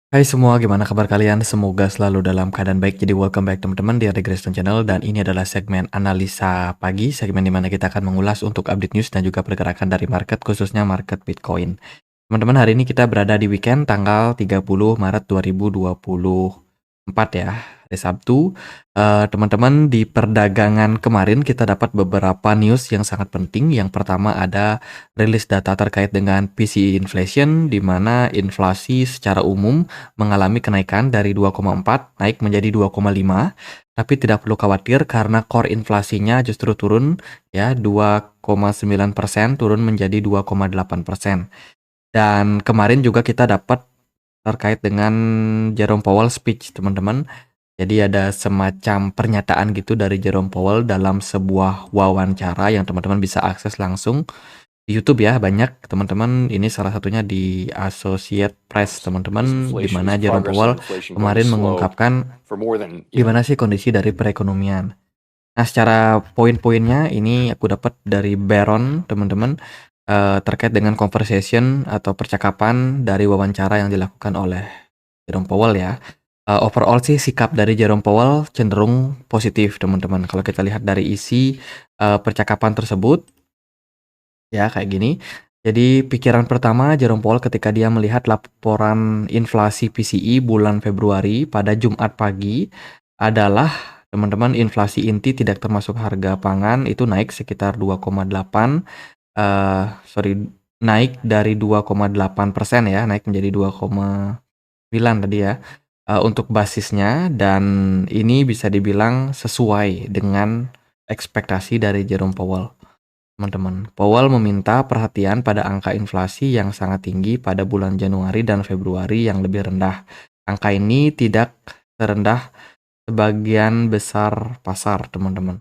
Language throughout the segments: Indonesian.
Hai semua, gimana kabar kalian? Semoga selalu dalam keadaan baik. Jadi welcome back teman-teman di The Graystone Channel, dan ini adalah segmen analisa pagi, segmen dimana kita akan mengulas untuk update news dan juga pergerakan dari market, khususnya market Bitcoin. Teman-teman, hari ini kita berada di weekend tanggal 30 Maret 2024 ya, hari Sabtu. Teman-teman, di perdagangan kemarin kita dapat beberapa news yang sangat penting. Yang pertama ada rilis data terkait dengan PCE inflation, di mana inflasi secara umum mengalami kenaikan dari 2,4 naik menjadi 2,5. Tapi tidak perlu khawatir karena core inflasinya justru turun ya, 2,9% turun menjadi 2,8%. Dan kemarin juga kita dapat terkait dengan Jerome Powell speech, teman-teman. Jadi ada semacam pernyataan gitu dari Jerome Powell dalam sebuah wawancara yang teman-teman bisa akses langsung di YouTube ya, banyak teman-teman. Ini salah satunya di Associate Press, teman-teman, di mana Jerome Powell kemarin mengungkapkan gimana sih kondisi dari perekonomian. Nah, secara poin-poinnya ini aku dapat dari Baron, teman-teman, terkait dengan conversation atau percakapan dari wawancara yang dilakukan oleh Jerome Powell ya. Overall sih sikap dari Jerome Powell cenderung positif, teman-teman. Kalau kita lihat dari isi percakapan tersebut, ya kayak gini. Jadi pikiran pertama Jerome Powell ketika dia melihat laporan inflasi PCE bulan Februari pada Jumat pagi adalah, teman-teman, inflasi inti tidak termasuk harga pangan itu naik sekitar 2,8, naik dari 2,8% ya, naik menjadi 2,9 tadi ya, untuk basisnya, dan ini bisa dibilang sesuai dengan ekspektasi dari Jerome Powell. Teman-teman, Powell meminta perhatian pada angka inflasi yang sangat tinggi pada bulan Januari dan Februari yang lebih rendah. Angka ini tidak terendah sebagian besar pasar, teman-teman.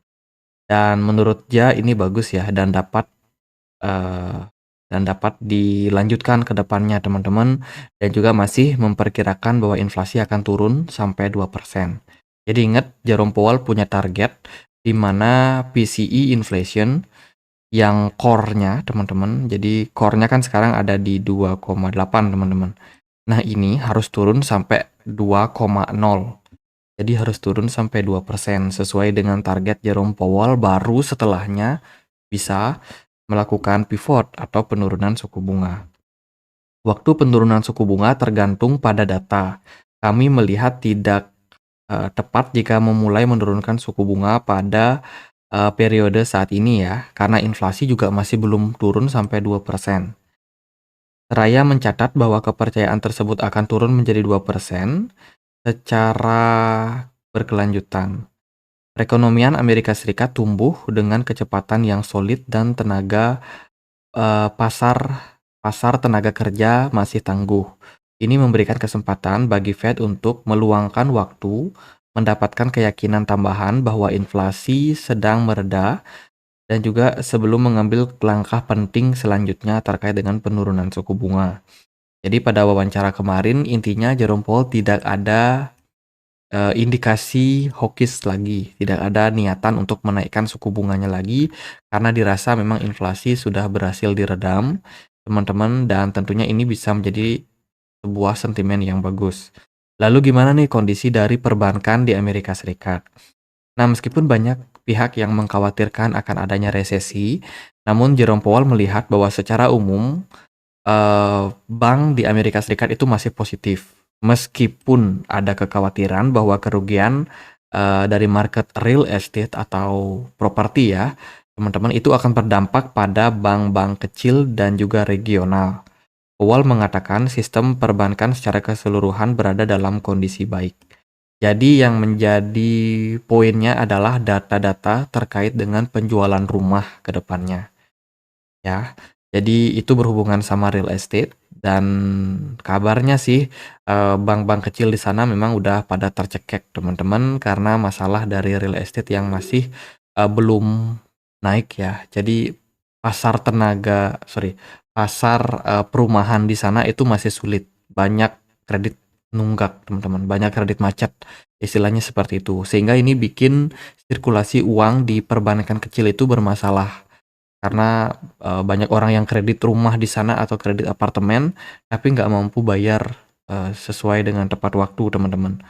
Dan menurut dia ini bagus ya, eh, dan dapat dilanjutkan ke depannya, teman-teman. Dan juga masih memperkirakan bahwa inflasi akan turun sampai 2%. Jadi ingat, Jerome Powell punya target di mana PCE inflation yang core-nya, teman-teman. Jadi core-nya kan sekarang ada di 2,8, teman-teman. Nah, ini harus turun sampai 2,0. Jadi harus turun sampai 2% sesuai dengan target Jerome Powell, baru setelahnya bisa melakukan pivot atau penurunan suku bunga. Waktu penurunan suku bunga tergantung pada data. Kami melihat tidak tepat jika memulai menurunkan suku bunga pada periode saat ini ya, karena inflasi juga masih belum turun sampai 2%. Seraya mencatat bahwa kepercayaan tersebut akan turun menjadi 2% secara berkelanjutan. Perekonomian Amerika Serikat tumbuh dengan kecepatan yang solid dan pasar tenaga kerja masih tangguh. Ini memberikan kesempatan bagi Fed untuk meluangkan waktu, mendapatkan keyakinan tambahan bahwa inflasi sedang mereda, dan juga sebelum mengambil langkah penting selanjutnya terkait dengan penurunan suku bunga. Jadi pada wawancara kemarin intinya Jerome Powell tidak ada indikasi hawkish lagi, tidak ada niatan untuk menaikkan suku bunganya lagi karena dirasa memang inflasi sudah berhasil diredam, teman-teman, dan tentunya ini bisa menjadi sebuah sentimen yang bagus. Lalu gimana nih kondisi dari perbankan di Amerika Serikat? Nah, meskipun banyak pihak yang mengkhawatirkan akan adanya resesi, namun Jerome Powell melihat bahwa secara umum bank di Amerika Serikat itu masih positif. Meskipun ada kekhawatiran bahwa kerugian dari market real estate atau properti ya, teman-teman, itu akan berdampak pada bank-bank kecil dan juga regional. Powell mengatakan sistem perbankan secara keseluruhan berada dalam kondisi baik. Jadi yang menjadi poinnya adalah data-data terkait dengan penjualan rumah ke depannya. Ya, jadi itu berhubungan sama real estate, dan kabarnya sih bank-bank kecil di sana memang udah pada tercekek, teman-teman, karena masalah dari real estate yang masih belum naik ya. Jadi pasar perumahan di sana itu masih sulit. Banyak kredit nunggak, teman-teman. Banyak kredit macet, istilahnya seperti itu. Sehingga ini bikin sirkulasi uang di perbankan kecil itu bermasalah. Karena banyak orang yang kredit rumah di sana atau kredit apartemen, tapi nggak mampu bayar sesuai dengan tepat waktu, teman-teman.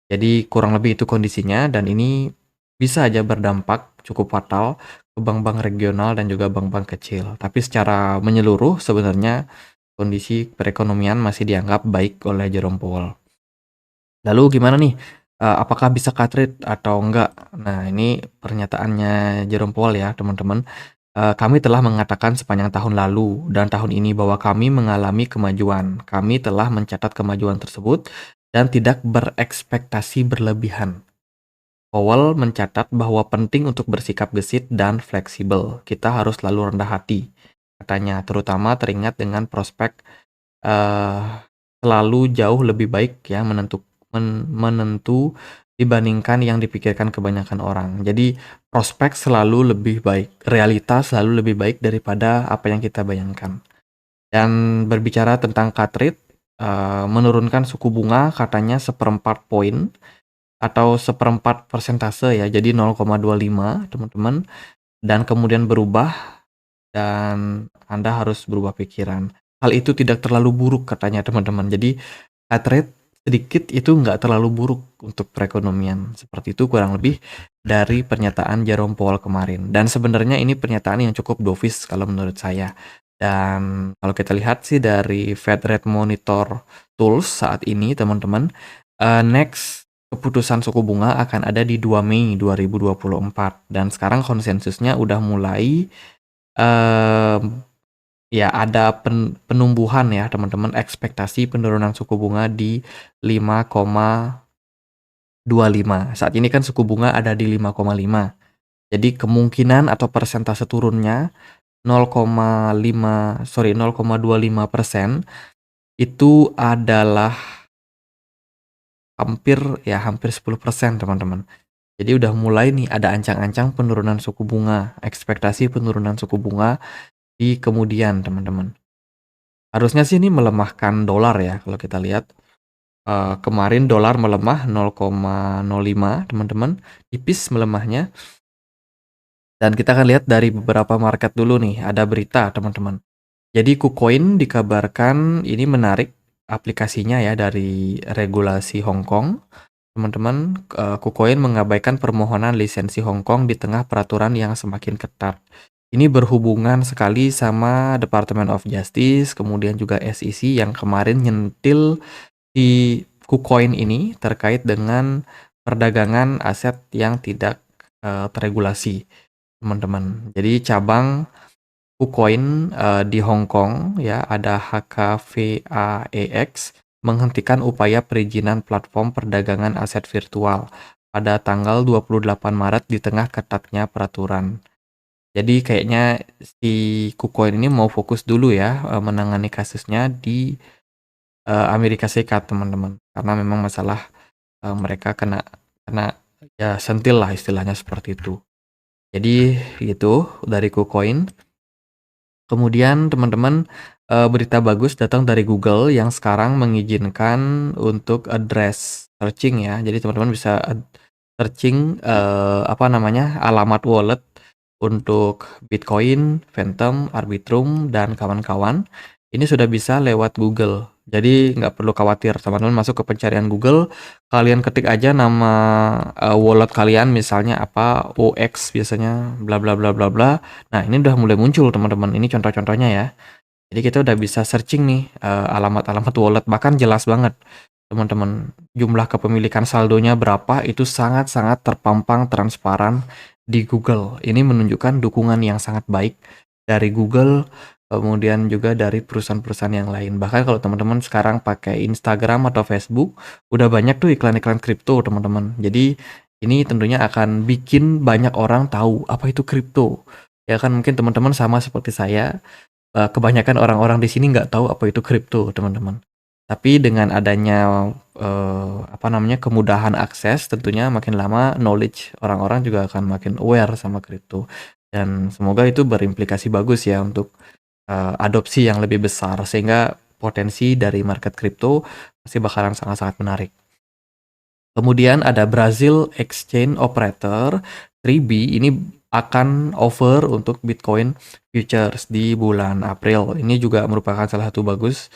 Jadi kurang lebih itu kondisinya dan ini bisa aja berdampak cukup fatal ke bank-bank regional dan juga bank-bank kecil. Tapi secara menyeluruh sebenarnya kondisi perekonomian masih dianggap baik oleh Jerome Powell. Lalu gimana nih? Apakah bisa cut rate atau enggak? Nah, ini pernyataannya Jerome Powell ya, teman-teman. Kami telah mengatakan sepanjang tahun lalu dan tahun ini bahwa kami mengalami kemajuan. Kami telah mencatat kemajuan tersebut dan tidak berekspektasi berlebihan. Powell mencatat bahwa penting untuk bersikap gesit dan fleksibel. Kita harus selalu rendah hati, katanya, terutama teringat dengan prospek eh, selalu jauh lebih baik ya menentu dibandingkan yang dipikirkan kebanyakan orang. Jadi prospek selalu lebih baik, realitas selalu lebih baik daripada apa yang kita bayangkan. Dan berbicara tentang cut rate, menurunkan suku bunga katanya 1/4 poin atau 1/4 persentase ya, jadi 0,25 teman-teman, dan kemudian berubah dan Anda harus berubah pikiran. Hal itu tidak terlalu buruk katanya teman-teman. Jadi cut rate sedikit itu nggak terlalu buruk untuk perekonomian. Seperti itu kurang lebih dari pernyataan Jerome Powell kemarin. Dan sebenarnya ini pernyataan yang cukup dovish kalau menurut saya. Dan kalau kita lihat sih dari Fed Rate Monitor Tools saat ini teman-teman, next keputusan suku bunga akan ada di 2 Mei 2024. Dan sekarang konsensusnya udah mulai ya ada penumbuhan ya teman-teman, ekspektasi penurunan suku bunga di 5,25. Saat ini kan suku bunga ada di 5,5. Jadi kemungkinan atau persentase turunnya 0,25% itu adalah hampir 10% teman-teman. Jadi udah mulai nih ada ancang-ancang penurunan suku bunga, ekspektasi penurunan suku bunga di kemudian teman-teman. Harusnya sih ini melemahkan dolar ya kalau kita lihat. Kemarin dolar melemah 0,05 teman-teman, tipis melemahnya. Dan kita akan lihat dari beberapa market dulu nih, ada berita teman-teman. Jadi KuCoin dikabarkan ini menarik aplikasinya ya dari regulasi Hong Kong. Teman-teman, KuCoin mengabaikan permohonan lisensi Hong Kong di tengah peraturan yang semakin ketat. Ini berhubungan sekali sama Department of Justice, kemudian juga SEC yang kemarin nyentil di KuCoin ini terkait dengan perdagangan aset yang tidak terregulasi, teman-teman. Jadi cabang KuCoin di Hong Kong ya ada HKVAEX menghentikan upaya perizinan platform perdagangan aset virtual pada tanggal 28 Maret di tengah ketatnya peraturan. Jadi kayaknya si KuCoin ini mau fokus dulu ya menangani kasusnya di Amerika Serikat teman-teman, karena memang masalah mereka kena ya sentil lah istilahnya seperti itu. Jadi gitu dari KuCoin. Kemudian teman-teman, berita bagus datang dari Google yang sekarang mengizinkan untuk address searching ya. Jadi teman-teman bisa searching alamat wallet untuk Bitcoin, Phantom, Arbitrum, dan kawan-kawan. Ini sudah bisa lewat Google. Jadi nggak perlu khawatir, teman-teman masuk ke pencarian Google, kalian ketik aja nama wallet kalian, misalnya apa, OX biasanya, bla bla bla bla bla. Nah, ini udah mulai muncul teman-teman. Ini contoh-contohnya ya. Jadi kita udah bisa searching nih alamat-alamat wallet, bahkan jelas banget teman-teman. Jumlah kepemilikan saldonya berapa itu sangat-sangat terpampang transparan di Google. Ini menunjukkan dukungan yang sangat baik dari Google, kemudian juga dari perusahaan-perusahaan yang lain. Bahkan kalau teman-teman sekarang pakai Instagram atau Facebook, udah banyak tuh iklan-iklan kripto teman-teman. Jadi ini tentunya akan bikin banyak orang tahu apa itu kripto. Ya kan mungkin teman-teman sama seperti saya, kebanyakan orang-orang di sini nggak tahu apa itu kripto teman-teman. Tapi dengan adanya kemudahan akses, tentunya makin lama knowledge orang-orang juga akan makin aware sama kripto. Dan semoga itu berimplikasi bagus ya untuk adopsi yang lebih besar, sehingga potensi dari market kripto pasti bakalan sangat-sangat menarik. Kemudian ada Brazil Exchange Operator 3B, ini akan offer untuk Bitcoin futures di bulan April. Ini juga merupakan salah satu bagus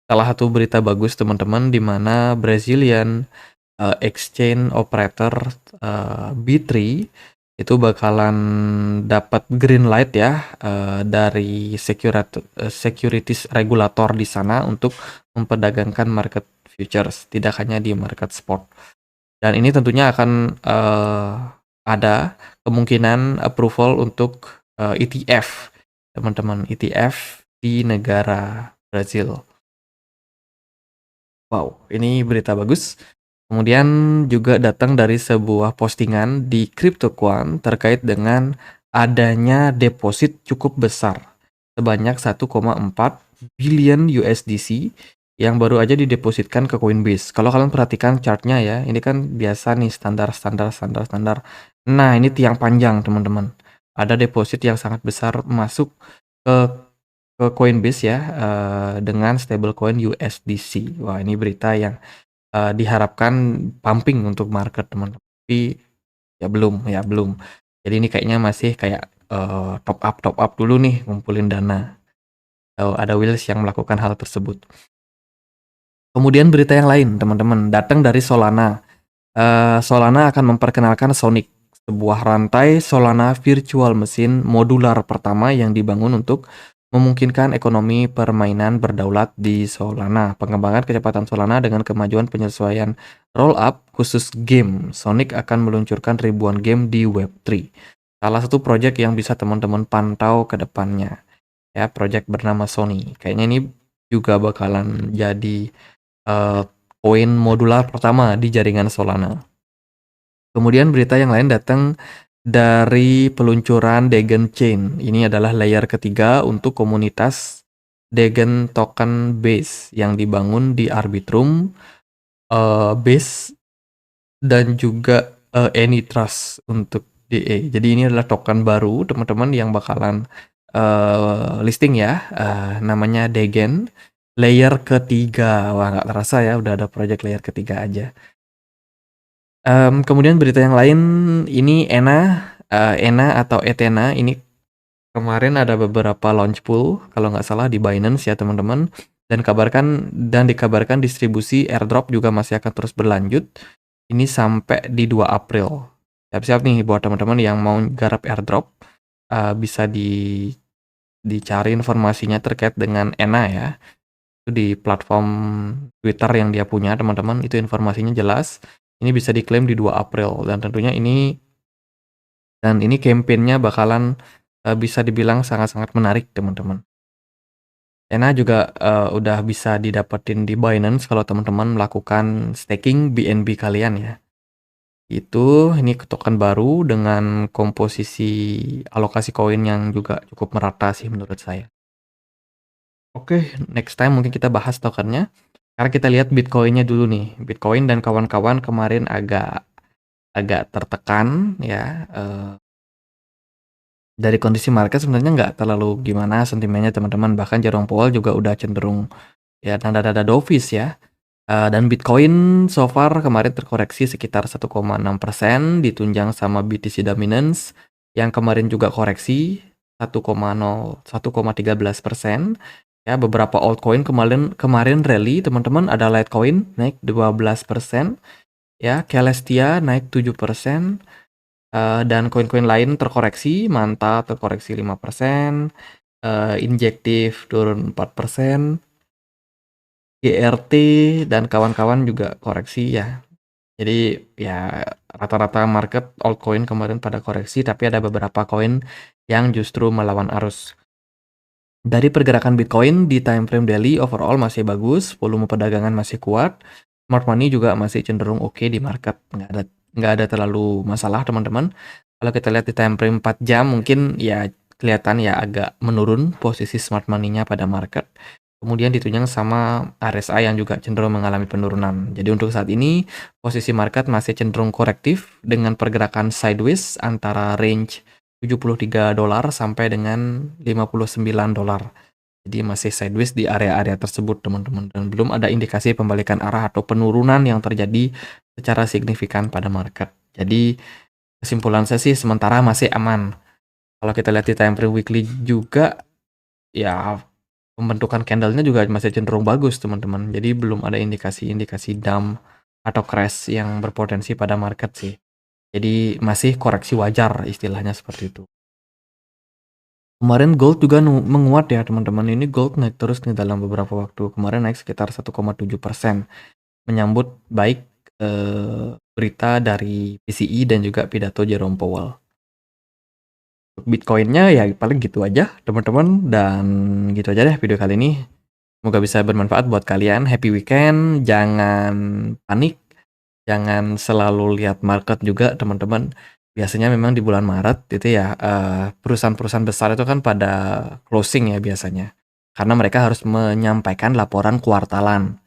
salah satu berita bagus teman-teman di mana Brazilian exchange operator B3 itu bakalan dapat green light ya dari securities regulator di sana untuk memperdagangkan market futures, tidak hanya di market spot. Dan ini tentunya akan ada kemungkinan approval untuk ETF, teman-teman, ETF di negara Brazil. Wow, ini berita bagus. Kemudian juga datang dari sebuah postingan di CryptoQuant terkait dengan adanya deposit cukup besar sebanyak 1,4 billion USDC yang baru aja didepositkan ke Coinbase. Kalau kalian perhatikan chartnya ya, ini kan biasa nih standar. Nah, ini tiang panjang teman-teman. Ada deposit yang sangat besar masuk ke Coinbase ya dengan stablecoin USDC. Wah, ini berita yang diharapkan pumping untuk market teman-teman. Tapi ya belum. Jadi ini kayaknya masih kayak top up dulu nih ngumpulin dana. Ada Wheels yang melakukan hal tersebut. Kemudian berita yang lain teman-teman datang dari Solana. Solana akan memperkenalkan Sonic, sebuah rantai Solana virtual mesin modular pertama yang dibangun untuk memungkinkan ekonomi permainan berdaulat di Solana. Pengembangan kecepatan Solana dengan kemajuan penyesuaian rollup khusus game. Sonic akan meluncurkan ribuan game di Web3. Salah satu proyek yang bisa teman-teman pantau ke depannya. Ya, proyek bernama Sony. Kayaknya ini juga bakalan jadi koin modular pertama di jaringan Solana. Kemudian berita yang lain datang dari peluncuran Degen Chain. Ini adalah layer ketiga untuk komunitas Degen Token Base yang dibangun di Arbitrum Base dan juga AnyTrust untuk DE. Jadi ini adalah token baru teman-teman yang bakalan listing ya, namanya Degen layer ketiga. Wah, nggak terasa ya udah ada project layer ketiga aja. Kemudian berita yang lain ini ENA atau Ethena ini kemarin ada beberapa launch pool kalau nggak salah di Binance ya teman-teman, dan dikabarkan distribusi airdrop juga masih akan terus berlanjut. Ini sampai di 2 April. Siap-siap nih buat teman-teman yang mau garap airdrop, bisa dicari informasinya terkait dengan ENA ya. Itu di platform Twitter yang dia punya teman-teman, itu informasinya jelas. Ini bisa diklaim di 2 April dan tentunya ini campaign-nya bakalan bisa dibilang sangat-sangat menarik teman-teman. ENA juga udah bisa didapetin di Binance kalau teman-teman melakukan staking BNB kalian ya. Ini token baru dengan komposisi alokasi koin yang juga cukup merata sih menurut saya. Oke, next time mungkin kita bahas tokennya. Sekarang kita lihat Bitcoin-nya dulu nih. Bitcoin dan kawan-kawan kemarin agak tertekan ya. Dari kondisi market sebenarnya nggak terlalu gimana sentimennya teman-teman. Bahkan Jerome Powell juga udah cenderung ya nada-nada dovish ya. Dan Bitcoin so far kemarin terkoreksi sekitar 1,6%, ditunjang sama BTC Dominance yang kemarin juga koreksi 1,13%. Ya, beberapa altcoin kemarin rally teman-teman, ada Litecoin naik 12%, ya, Celestia naik 7%, dan koin-koin lain terkoreksi, Manta terkoreksi 5%, Injective turun 4%, GRT dan kawan-kawan juga koreksi ya. Jadi ya rata-rata market altcoin kemarin pada koreksi, tapi ada beberapa koin yang justru melawan arus. Dari pergerakan Bitcoin di time frame daily overall masih bagus, volume perdagangan masih kuat, smart money juga masih cenderung oke di market, nggak ada terlalu masalah teman-teman. Kalau kita lihat di time frame 4 jam mungkin ya kelihatan ya agak menurun posisi smart money-nya pada market. Kemudian ditunjang sama RSI yang juga cenderung mengalami penurunan. Jadi untuk saat ini posisi market masih cenderung korektif dengan pergerakan sideways antara range $73 sampai dengan $59. Jadi masih sideways di area-area tersebut teman-teman, dan belum ada indikasi pembalikan arah atau penurunan yang terjadi secara signifikan pada market. Jadi kesimpulan saya sih sementara masih aman. Kalau kita lihat di time frame weekly juga ya Pembentukan candle-nya juga masih cenderung bagus, teman-teman. Jadi belum ada indikasi-indikasi dump atau crash yang berpotensi pada market sih. Jadi masih koreksi wajar istilahnya seperti itu. Kemarin gold juga menguat ya teman-teman. Ini gold naik terus nih dalam beberapa waktu. Kemarin naik sekitar 1,7%. Menyambut baik berita dari PCE dan juga pidato Jerome Powell. Untuk Bitcoin-nya ya paling gitu aja teman-teman, dan gitu aja deh video kali ini. Semoga bisa bermanfaat buat kalian. Happy weekend, jangan panik, jangan selalu lihat market juga teman-teman. Biasanya memang di bulan Maret itu ya perusahaan-perusahaan besar itu kan pada closing ya biasanya. Karena mereka harus menyampaikan laporan kuartalan.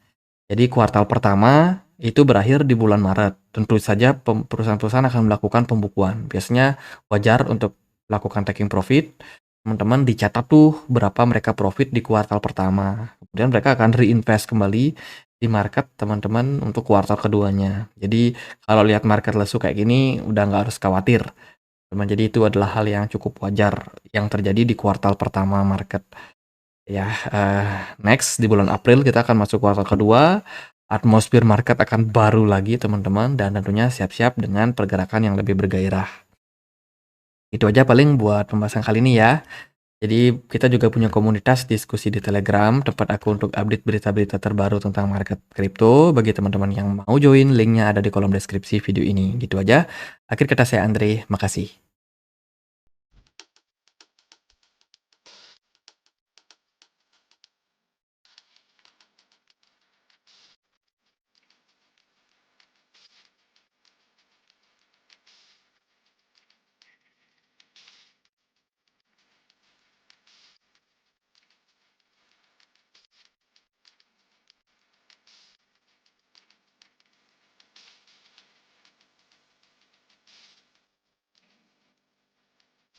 Jadi kuartal pertama itu berakhir di bulan Maret. Tentu saja perusahaan-perusahaan akan melakukan pembukuan. Biasanya wajar untuk melakukan taking profit. Teman-teman dicatat tuh berapa mereka profit di kuartal pertama. Kemudian mereka akan reinvest kembali di market teman-teman untuk kuartal keduanya. Jadi kalau lihat market lesu kayak gini udah nggak harus khawatir. Teman, jadi itu adalah hal yang cukup wajar yang terjadi di kuartal pertama market. Ya, next di bulan April kita akan masuk kuartal kedua. Atmosfer market akan baru lagi teman-teman, dan tentunya siap-siap dengan pergerakan yang lebih bergairah. Itu aja paling buat pembahasan kali ini ya. Jadi kita juga punya komunitas diskusi di Telegram, tempat aku untuk update berita-berita terbaru tentang market kripto. Bagi teman-teman yang mau join, linknya ada di kolom deskripsi video ini. Gitu aja. Akhir kata saya Andre, makasih.